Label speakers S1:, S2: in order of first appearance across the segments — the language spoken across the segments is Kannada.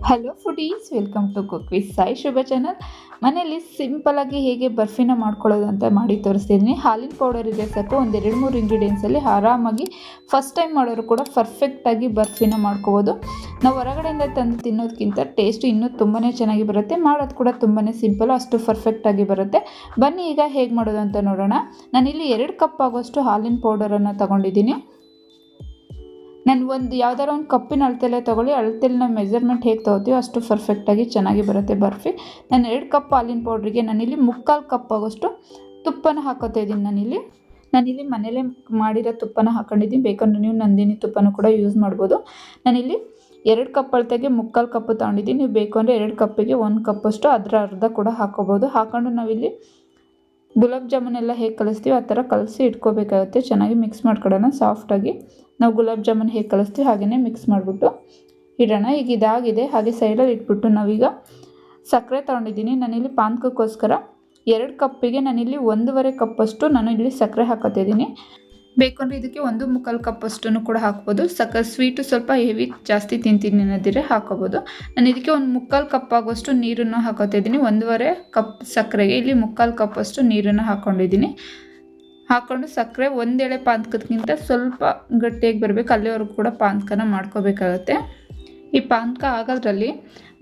S1: Hello foodies, welcome to cook with Sai Shubha channel. ಮನೆಯಲ್ಲಿ ಸಿಂಪಲಾಗಿ ಹೇಗೆ ಬರ್ಫಿನ ಮಾಡ್ಕೊಳ್ಳೋದು ಅಂತ ಮಾಡಿ ತೋರಿಸ್ತಿದ್ದೀನಿ. ಹಾಲಿನ ಪೌಡರ್ ಇದೆ ಸಾಕು, ಒಂದು 2-3 ಇಂಗ್ರೀಡಿಯೆಂಟ್ಸಲ್ಲಿ ಆರಾಮಾಗಿ ಫಸ್ಟ್ ಟೈಮ್ ಮಾಡೋರು ಕೂಡ ಪರ್ಫೆಕ್ಟಾಗಿ ಬರ್ಫಿನ ಮಾಡ್ಕೋಬೋದು. ನಾವು ಹೊರಗಡೆಯಿಂದ ತಂದು ತಿನ್ನೋದಕ್ಕಿಂತ ಟೇಸ್ಟ್ ಇನ್ನೂ ತುಂಬಾ ಚೆನ್ನಾಗಿ ಬರುತ್ತೆ. ಮಾಡೋದು ಕೂಡ ತುಂಬಾ ಸಿಂಪಲ್, ಅಷ್ಟು ಪರ್ಫೆಕ್ಟಾಗಿ ಬರುತ್ತೆ. ಬನ್ನಿ ಈಗ ಹೇಗೆ ಮಾಡೋದು ಅಂತ ನೋಡೋಣ. ನಾನಿಲ್ಲಿ 2 ಕಪ್ ಆಗೋಷ್ಟು ಹಾಲಿನ ಪೌಡರನ್ನು ತೊಗೊಂಡಿದ್ದೀನಿ. ನಾನು ಯಾವುದಾರ ಒಂದು ಕಪ್ಪಿನ ಅಳತೆಯಲ್ಲೇ ತೊಗೊಳ್ಳಿ. ಅಳತೆಯಲ್ಲಿ ನಾವು ಮೆಜರ್ಮೆಂಟ್ ಹೇಗೆ ತೊಗೋತೀವೋ ಅಷ್ಟು ಪರ್ಫೆಕ್ಟಾಗಿ ಚೆನ್ನಾಗಿ ಬರುತ್ತೆ ಬರ್ಫಿ. ನಾನು 2 ಕಪ್ ಹಾಲಿನ ಪೌಡ್ರಿಗೆ ನಾನಿಲ್ಲಿ 3/4 ಕಪ್ ಆಗೋಷ್ಟು ತುಪ್ಪನ ಹಾಕೋತಾ ಇದ್ದೀನಿ. ನಾನಿಲ್ಲಿ ಮನೇಲೇ ಮಾಡಿರೋ ತುಪ್ಪನ ಹಾಕೊಂಡಿದ್ದೀನಿ. ಬೇಕಂದ್ರೆ ನೀವು ನಂದಿನಿ ತುಪ್ಪನೂ ಕೂಡ ಯೂಸ್ ಮಾಡ್ಬೋದು. ನಾನಿಲ್ಲಿ 2 ಕಪ್ ಅಳತೆಗೆ 3/4 ಕಪ್ ತೊಗೊಂಡಿದ್ದೀನಿ. ನೀವು ಬೇಕು ಅಂದರೆ 2 ಕಪ್ಪಿಗೆ 1 ಕಪ್ಪಷ್ಟು ಅದರ ಅರ್ಧ ಕೂಡ ಹಾಕೋಬೋದು. ಹಾಕೊಂಡು ನಾವಿಲ್ಲಿ ಗುಲಾಬ್ ಜಾಮೂನ್ ಎಲ್ಲ ಹೇಗೆ ಕಲಿಸ್ತೀವಿ ಆ ಥರ ಕಲಸಿ ಇಟ್ಕೋಬೇಕಾಗುತ್ತೆ. ಚೆನ್ನಾಗಿ ಮಿಕ್ಸ್ ಮಾಡ್ಕೊಳ್ಳೋಣ ಸಾಫ್ಟಾಗಿ. ನಾವು ಗುಲಾಬ್ ಜಾಮೂನ್ ಹೇಗೆ ಕಲಿಸ್ತೀವಿ ಹಾಗೆಯೇ ಮಿಕ್ಸ್ ಮಾಡಿಬಿಟ್ಟು ಇಡೋಣ. ಈಗ ಇದಾಗಿದೆ, ಹಾಗೆ ಸೈಡಲ್ಲಿ ಇಟ್ಬಿಟ್ಟು ನಾವೀಗ ಸಕ್ಕರೆ ತೊಗೊಂಡಿದ್ದೀನಿ. ನಾನಿಲ್ಲಿ ಪಾನಕಕ್ಕೋಸ್ಕರ 2 ಕಪ್ಪಿಗೆ ನಾನಿಲ್ಲಿ 1.5 ಕಪ್ಪಷ್ಟು ನಾನು ಇಲ್ಲಿ ಸಕ್ಕರೆ ಹಾಕೋತಿದ್ದೀನಿ. ಬೇಕಂದರೆ ಇದಕ್ಕೆ 1/4 ಕಪ್ಪಷ್ಟು ಕೂಡ ಹಾಕ್ಬೋದು. ಸ್ವೀಟು ಸ್ವಲ್ಪ ಹೆವಿ ಜಾಸ್ತಿ ತಿಂತೀನಿ ಅನ್ನೋದಿದ್ರೆ ಹಾಕೋಬೋದು. ನಾನು ಇದಕ್ಕೆ 1/4 ಕಪ್ ಆಗೋಷ್ಟು ನೀರನ್ನು ಹಾಕೋತಿದ್ದೀನಿ. 1.5 ಕಪ್ ಸಕ್ಕರೆಗೆ ಇಲ್ಲಿ 3/4 ಕಪ್ಪಷ್ಟು ನೀರನ್ನು ಹಾಕ್ಕೊಂಡಿದ್ದೀನಿ. ಹಾಕ್ಕೊಂಡು ಸಕ್ಕರೆ ಒಂದೆಳೆ ಪಾನಕಕ್ಕಿಂತ ಸ್ವಲ್ಪ ಗಟ್ಟಿಯಾಗಿ ಬರಬೇಕು, ಅಲ್ಲಿವರೆಗೂ ಕೂಡ ಪಾನಕನ ಮಾಡ್ಕೋಬೇಕಾಗುತ್ತೆ. ಈ ಪಾನಕ ಆಗೋದ್ರಲ್ಲಿ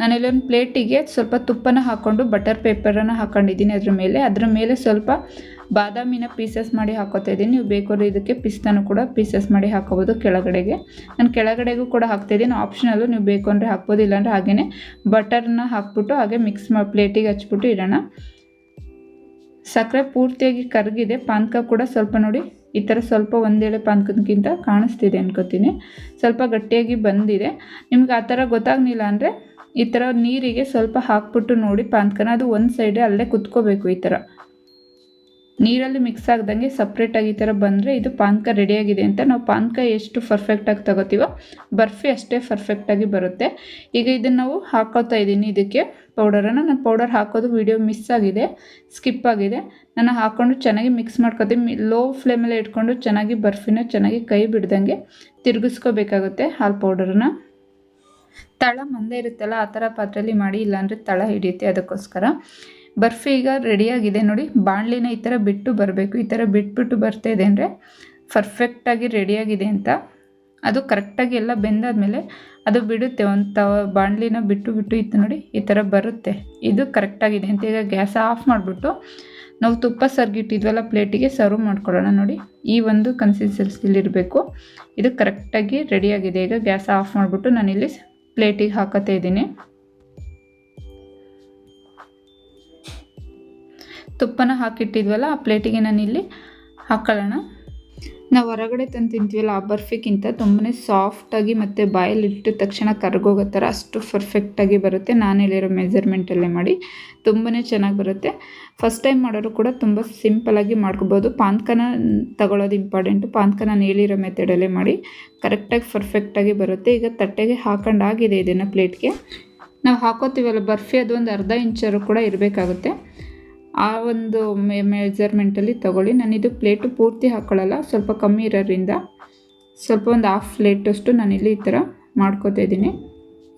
S1: ನಾನಿಲ್ಲಿ ಒಂದು ಪ್ಲೇಟಿಗೆ ಸ್ವಲ್ಪ ತುಪ್ಪನ ಹಾಕ್ಕೊಂಡು ಬಟರ್ ಪೇಪರನ್ನು ಹಾಕ್ಕೊಂಡಿದ್ದೀನಿ. ಅದ್ರ ಮೇಲೆ ಸ್ವಲ್ಪ ಬಾದಾಮಿನ ಪೀಸಸ್ ಮಾಡಿ ಹಾಕೋತಾ ಇದ್ದೀನಿ. ನೀವು ಬೇಕಾದ್ರೆ ಇದಕ್ಕೆ ಪಿಸ್ತಾನು ಕೂಡ ಪೀಸಸ್ ಮಾಡಿ ಹಾಕೋಬೋದು ಕೆಳಗಡೆಗೆ. ನಾನು ಕೆಳಗಡೆಗೂ ಕೂಡ ಹಾಕ್ತಾಯಿದ್ದೀನಿ, ಆಪ್ಷನಲ್ಲು, ನೀವು ಬೇಕು ಅಂದರೆ ಹಾಕ್ಬೋದು, ಇಲ್ಲಾಂದರೆ ಹಾಗೆಯೇ ಬಟರ್ನ ಹಾಕ್ಬಿಟ್ಟು ಹಾಗೆ ಮಿಕ್ಸ್ ಮಾಡಿ ಪ್ಲೇಟಿಗೆ ಹಚ್ಬಿಟ್ಟು ಇಡೋಣ. ಸಕ್ಕರೆ ಪೂರ್ತಿಯಾಗಿ ಕರಗಿದೆ, ಪಾನಕ ಕೂಡ ಸ್ವಲ್ಪ ನೋಡಿ ಈ ಥರ ಸ್ವಲ್ಪ ಒಂದೇಳೆ ಪಾನಕಕ್ಕಿಂತ ಕಾಣಿಸ್ತಿದೆ ಅನ್ಕೋತೀನಿ. ಸ್ವಲ್ಪ ಗಟ್ಟಿಯಾಗಿ ಬಂದಿದೆ. ನಿಮ್ಗೆ ಆ ಥರ ಗೊತ್ತಾಗಲಿಲ್ಲ ಅಂದರೆ ಈ ಥರ ನೀರಿಗೆ ಸ್ವಲ್ಪ ಹಾಕ್ಬಿಟ್ಟು ನೋಡಿ ಪಾನಕನ, ಅದು ಒಂದು ಸೈಡೇ ಅಲ್ಲೇ ಕುತ್ಕೋಬೇಕು. ಈ ಥರ ನೀರಲ್ಲಿ ಮಿಕ್ಸ್ ಆಗ್ದಂಗೆ ಸಪ್ರೇಟಾಗಿ ಈ ಥರ ಬಂದರೆ ಇದು ಪಾನಕ ರೆಡಿಯಾಗಿದೆ ಅಂತ. ನಾವು ಪಾನಕ ಎಷ್ಟು ಪರ್ಫೆಕ್ಟಾಗಿ ತಗೋತೀವೋ ಬರ್ಫಿ ಅಷ್ಟೇ ಪರ್ಫೆಕ್ಟಾಗಿ ಬರುತ್ತೆ. ಈಗ ಇದನ್ನು ನಾವು ಹಾಕೋತಾ ಇದ್ದೀನಿ ಇದಕ್ಕೆ ಪೌಡರನ್ನು. ನಾನು ಪೌಡರ್ ಹಾಕೋದು ವಿಡಿಯೋ ಮಿಸ್ ಆಗಿದೆ, ಸ್ಕಿಪ್ ಆಗಿದೆ. ನಾನು ಹಾಕ್ಕೊಂಡು ಚೆನ್ನಾಗಿ ಮಿಕ್ಸ್ ಮಾಡ್ಕೊತೀನಿ. ಲೋ ಫ್ಲೇಮಲ್ಲೇ ಇಟ್ಕೊಂಡು ಚೆನ್ನಾಗಿ ಬರ್ಫಿನ ಚೆನ್ನಾಗಿ ಕೈ ಬಿಡ್ದಂಗೆ ತಿರುಗಿಸ್ಕೋಬೇಕಾಗುತ್ತೆ ಹಾಲು ಪೌಡರನ್ನು. ತಳ ಮಂದೆ ಇರುತ್ತಲ್ಲ ಆ ಥರ ಪಾತ್ರೆಯಲ್ಲಿ ಮಾಡಿ, ಇಲ್ಲಾಂದರೆ ತಳ ಹಿಡಿಯುತ್ತೆ, ಅದಕ್ಕೋಸ್ಕರ. ಬರ್ಫಿ ಈಗ ರೆಡಿಯಾಗಿದೆ ನೋಡಿ. ಬಾಣಲಿನ ಈ ಥರ ಬಿಟ್ಟು ಬರಬೇಕು. ಈ ಥರ ಬಿಟ್ಬಿಟ್ಟು ಬರ್ತಾಯಿದೆ ಅಂದರೆ ಪರ್ಫೆಕ್ಟಾಗಿ ರೆಡಿಯಾಗಿದೆ ಅಂತ. ಅದು ಕರೆಕ್ಟಾಗಿ ಎಲ್ಲ ಬೆಂದಾದಮೇಲೆ ಅದು ಬಿಡುತ್ತೆ. ಒಂದು ಬಾಣಲಿನ ಬಿಟ್ಟು ಇತ್ತು ನೋಡಿ, ಈ ಥರ ಬರುತ್ತೆ. ಇದು ಕರೆಕ್ಟಾಗಿದೆ ಅಂತ. ಈಗ ಗ್ಯಾಸ್ ಆಫ್ ಮಾಡಿಬಿಟ್ಟು ನಾವು ತುಪ್ಪ ಸರ್ಗಿಟ್ಟಿದ್ವಲ್ಲ ಪ್ಲೇಟಿಗೆ ಸರ್ವ್ ಮಾಡ್ಕೊಳ್ಳೋಣ. ನೋಡಿ ಈ ಒಂದು ಕನ್ಸಿಸ್ಟೆನ್ಸಿಲಿರಬೇಕು. ಇದು ಕರೆಕ್ಟಾಗಿ ರೆಡಿಯಾಗಿದೆ. ಈಗ ಗ್ಯಾಸ್ ಆಫ್ ಮಾಡಿಬಿಟ್ಟು ನಾನಿಲ್ಲಿ ಪ್ಲೇಟಿಗೆ ಹಾಕೋತಾ ಇದ್ದೀನಿ. ತುಪ್ಪನ ಹಾಕಿಟ್ಟಿದ್ವಲ್ಲ ಆ ಪ್ಲೇಟಿಗೆ ನಾನಿಲ್ಲಿ ಹಾಕೊಳ್ಳೋಣ. ನಾವು ಹೊರಗಡೆ ತಂದು ತಿಂತೀವಲ್ಲ ಆ ಬರ್ಫಿಗಿಂತ ತುಂಬಾ ಸಾಫ್ಟಾಗಿ ಮತ್ತು ಬಾಯಲ್ಲಿ ಇಟ್ಟಿದ ತಕ್ಷಣ ಕರಗೋಗೋ ಥರ ಅಷ್ಟು ಪರ್ಫೆಕ್ಟಾಗಿ ಬರುತ್ತೆ. ನಾನು ಹೇಳಿರೋ ಮೆಜರ್ಮೆಂಟಲ್ಲೇ ಮಾಡಿ ತುಂಬಾ ಚೆನ್ನಾಗಿ ಬರುತ್ತೆ. ಫಸ್ಟ್ ಟೈಮ್ ಮಾಡೋರು ಕೂಡ ತುಂಬ ಸಿಂಪಲಾಗಿ ಮಾಡ್ಕೋಬೋದು. ಪಾನಕನ ತಗೊಳ್ಳೋದು ಇಂಪಾರ್ಟೆಂಟು. ಪಾನಕ ನಾನು ಹೇಳಿರೋ ಮೆಥಡಲ್ಲೇ ಮಾಡಿ ಕರೆಕ್ಟಾಗಿ ಪರ್ಫೆಕ್ಟಾಗಿ ಬರುತ್ತೆ. ಈಗ ತಟ್ಟೆಗೆ ಹಾಕೊಂಡಾಗಿದೆ. ಇದನ್ನು ಪ್ಲೇಟ್ಗೆ ನಾವು ಹಾಕೋತೀವಲ್ಲ ಬರ್ಫಿ, ಅದು ಒಂದು ಅರ್ಧ ಇಂಚರು ಕೂಡ ಇರಬೇಕಾಗುತ್ತೆ. ಆ ಒಂದು ಮೆಜರ್ಮೆಂಟಲ್ಲಿ ತೊಗೊಳ್ಳಿ. ನಾನಿದು ಪ್ಲೇಟು ಪೂರ್ತಿ ಹಾಕ್ಕೊಳ್ಳಲ್ಲ, ಸ್ವಲ್ಪ ಕಮ್ಮಿ ಇರೋದ್ರಿಂದ ಸ್ವಲ್ಪ ಒಂದು 1/2 ಪ್ಲೇಟಷ್ಟು ನಾನಿಲ್ಲಿ ಈ ಥರ ಮಾಡ್ಕೋತಾ ಇದ್ದೀನಿ.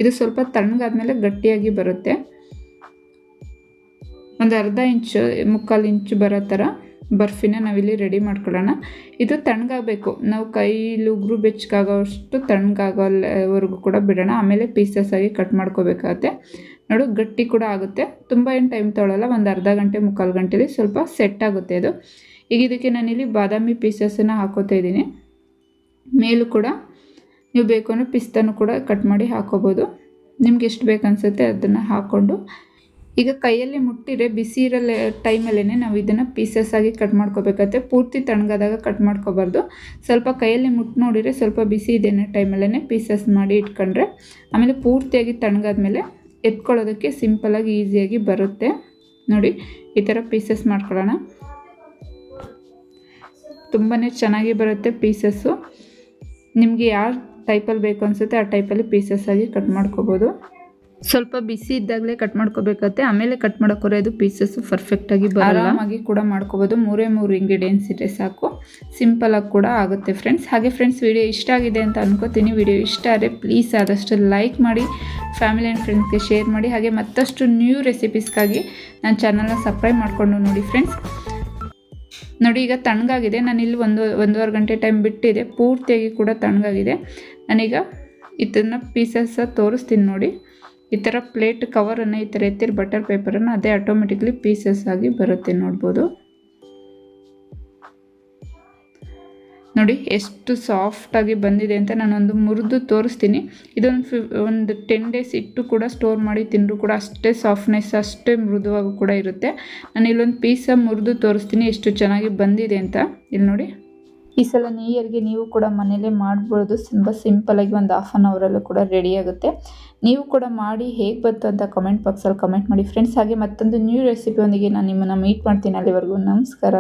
S1: ಇದು ಸ್ವಲ್ಪ ತಣ್ಣಗಾದ್ಮೇಲೆ ಗಟ್ಟಿಯಾಗಿ ಬರುತ್ತೆ. ಒಂದು ಅರ್ಧ ಇಂಚು 3/4 ಇಂಚು ಬರೋ ಥರ ಬರ್ಫಿನ ನಾವಿಲ್ಲಿ ರೆಡಿ ಮಾಡ್ಕೊಳ್ಳೋಣ. ಇದು ತಣ್ಣಗಾಗಬೇಕು. ನಾವು ಕೈಲಿ ಉಗುರು ಬೆಚ್ಚಗಾಗೋಷ್ಟು ತಣ್ಣಗಾಗೋವರೆಗೂ ಕೂಡ ಬಿಡೋಣ. ಆಮೇಲೆ ಪೀಸಸ್ ಆಗಿ ಕಟ್ ಮಾಡ್ಕೋಬೇಕಾಗತ್ತೆ. ನೋಡು ಗಟ್ಟಿ ಕೂಡ ಆಗುತ್ತೆ. ತುಂಬ ಏನು ಟೈಮ್ ತೊಗೊಳ್ಳಲ್ಲ, ಒಂದು ಅರ್ಧ ಗಂಟೆ 3/4 ಗಂಟೆಲಿ ಸ್ವಲ್ಪ ಸೆಟ್ ಆಗುತ್ತೆ ಅದು. ಈಗ ಇದಕ್ಕೆ ನಾನಿಲ್ಲಿ ಬಾದಾಮಿ ಪೀಸಸನ್ನು ಹಾಕೋತಾ ಇದ್ದೀನಿ. ಮೇಲೂ ಕೂಡ ನೀವು ಬೇಕು ಅಂದರೆ ಪಿಸ್ತಾನು ಕೂಡ ಕಟ್ ಮಾಡಿ ಹಾಕೋಬೋದು. ನಿಮ್ಗೆ ಎಷ್ಟು ಬೇಕು ಅನಿಸುತ್ತೆ ಅದನ್ನು ಹಾಕ್ಕೊಂಡು ಈಗ ಕೈಯಲ್ಲಿ ಮುಟ್ಟಿರೆ ಬಿಸಿ ಇರೋ ಟೈಮಲ್ಲೇ ನಾವು ಇದನ್ನು ಪೀಸಸ್ ಆಗಿ ಕಟ್ ಮಾಡ್ಕೋಬೇಕಾಗುತ್ತೆ. ಪೂರ್ತಿ ತಣ್ಣಗಾದಾಗ ಕಟ್ ಮಾಡ್ಕೋಬಾರ್ದು. ಸ್ವಲ್ಪ ಕೈಯಲ್ಲಿ ಮುಟ್ಟು ನೋಡಿದರೆ ಸ್ವಲ್ಪ ಬಿಸಿ ಇದೆ ಅನ್ನೋ ಟೈಮಲ್ಲೇ ಪೀಸಸ್ ಮಾಡಿ ಇಟ್ಕೊಂಡ್ರೆ ಆಮೇಲೆ ಪೂರ್ತಿಯಾಗಿ ತಣ್ಣಗಾದ್ಮೇಲೆ ಎತ್ಕೊಳ್ಳೋದಕ್ಕೆ ಸಿಂಪಲಾಗಿ ಈಸಿಯಾಗಿ ಬರುತ್ತೆ. ನೋಡಿ ಈ ಥರ ಪೀಸಸ್ ಮಾಡ್ಕೊಳ್ಳೋಣ. ತುಂಬಾ ಚೆನ್ನಾಗಿ ಬರುತ್ತೆ ಪೀಸಸ್ಸು. ನಿಮಗೆ ಯಾವ ಟೈಪಲ್ಲಿ ಬೇಕು ಅನಿಸುತ್ತೆ ಆ ಟೈಪಲ್ಲಿ ಪೀಸಸ್ ಆಗಿ ಕಟ್ ಮಾಡ್ಕೋಬೋದು. ಸ್ವಲ್ಪ ಬಿಸಿ ಇದ್ದಾಗಲೇ ಕಟ್ ಮಾಡ್ಕೋಬೇಕತ್ತೆ, ಆಮೇಲೆ ಕಟ್ ಮಾಡೋಕೋರೆ ಅದು ಪೀಸಸ್ಸು ಪರ್ಫೆಕ್ಟಾಗಿ ಬರಲ್ಲ. ಆರಾಮಾಗಿ ಕೂಡ ಮಾಡ್ಕೋಬೋದು. 3 ಇಂಗ್ರೀಡಿಯೆಂಟ್ಸ್ ಇದ್ರೆ ಸಾಕು, ಸಿಂಪಲಾಗಿ ಕೂಡ ಆಗುತ್ತೆ ಫ್ರೆಂಡ್ಸ್. ಹಾಗೆ ಫ್ರೆಂಡ್ಸ್, ವಿಡಿಯೋ ಇಷ್ಟ ಆಗಿದೆ ಅಂತ ಅನ್ಕೋತೀನಿ. ವಿಡಿಯೋ ಇಷ್ಟ ಆದರೆ ಪ್ಲೀಸ್ ಆದಷ್ಟು ಲೈಕ್ ಮಾಡಿ, ಫ್ಯಾಮಿಲಿ ಆ್ಯಂಡ್ ಫ್ರೆಂಡ್ಸ್ಗೆ ಶೇರ್ ಮಾಡಿ. ಹಾಗೆ ಮತ್ತಷ್ಟು ನ್ಯೂ ರೆಸಿಪೀಸ್ಗಾಗಿ ನನ್ನ ಚಾನಲ್ನ ಸಬ್ಸ್ಕ್ರೈಬ್ ಮಾಡಿಕೊಂಡು ನೋಡಿ ಫ್ರೆಂಡ್ಸ್. ನೋಡಿ, ಈಗ ತಣ್ಣಗಾಗಿದೆ. ನಾನಿಲ್ಲಿ ಒಂದೂವರೆ ಗಂಟೆ ಟೈಮ್ ಬಿಟ್ಟಿದೆ, ಪೂರ್ತಿಯಾಗಿ ಕೂಡ ತಣ್ಣಗಾಗಿದೆ. ನಾನೀಗ ಇದನ್ನು ಪೀಸಸ್ ತೋರಿಸ್ತೀನಿ ನೋಡಿ. ಈ ಥರ ಪ್ಲೇಟ್ ಕವರನ್ನು ಈ ಥರ ಎತ್ತಿರ ಬಟರ್ ಪೇಪರನ್ನು ಅದೇ ಆಟೋಮೆಟಿಕ್ಲಿ ಪೀಸಸ್ ಆಗಿ ಬರುತ್ತೆ, ನೋಡ್ಬೋದು. ನೋಡಿ ಎಷ್ಟು ಸಾಫ್ಟಾಗಿ ಬಂದಿದೆ ಅಂತ. ನಾನೊಂದು ಮುರಿದು ತೋರಿಸ್ತೀನಿ. ಒಂದು 10 ಡೇಸ್ ಇಟ್ಟು ಕೂಡ ಸ್ಟೋರ್ ಮಾಡಿ ತಿಂದರೂ ಕೂಡ ಅಷ್ಟೇ ಸಾಫ್ಟ್ನೆಸ್, ಅಷ್ಟೇ ಮೃದುವಾಗಿ ಕೂಡ ಇರುತ್ತೆ. ನಾನು ಇಲ್ಲೊಂದು ಪೀಸ ಮುರಿದು ತೋರಿಸ್ತೀನಿ ಎಷ್ಟು ಚೆನ್ನಾಗಿ ಬಂದಿದೆ ಅಂತ. ಇಲ್ಲಿ ನೋಡಿ, ಈ ಸಲ ನ್ಯೂ ಇಯರ್ಗೆ ನೀವು ಕೂಡ ಮನೇಲೇ ಮಾಡ್ಬೋದು. ತುಂಬ ಸಿಂಪಲಾಗಿ ಒಂದು ಹಾಫ್ ಆನ್ ಅವರಲ್ಲೂ ಕೂಡ ರೆಡಿ ಆಗುತ್ತೆ. ನೀವು ಕೂಡ ಮಾಡಿ ಹೇಗೆ ಬಂತು ಅಂತ ಕಮೆಂಟ್ ಬಾಕ್ಸಲ್ಲಿ ಕಮೆಂಟ್ ಮಾಡಿ ಫ್ರೆಂಡ್ಸ್. ಹಾಗೆ ಮತ್ತೊಂದು ನ್ಯೂ ರೆಸಿಪಿಯೊಂದಿಗೆ ನಾನು ನಿಮ್ಮನ್ನು ಮೀಟ್ ಮಾಡ್ತೀನಿ. ಅಲ್ಲಿವರೆಗೂ ನಮಸ್ಕಾರ.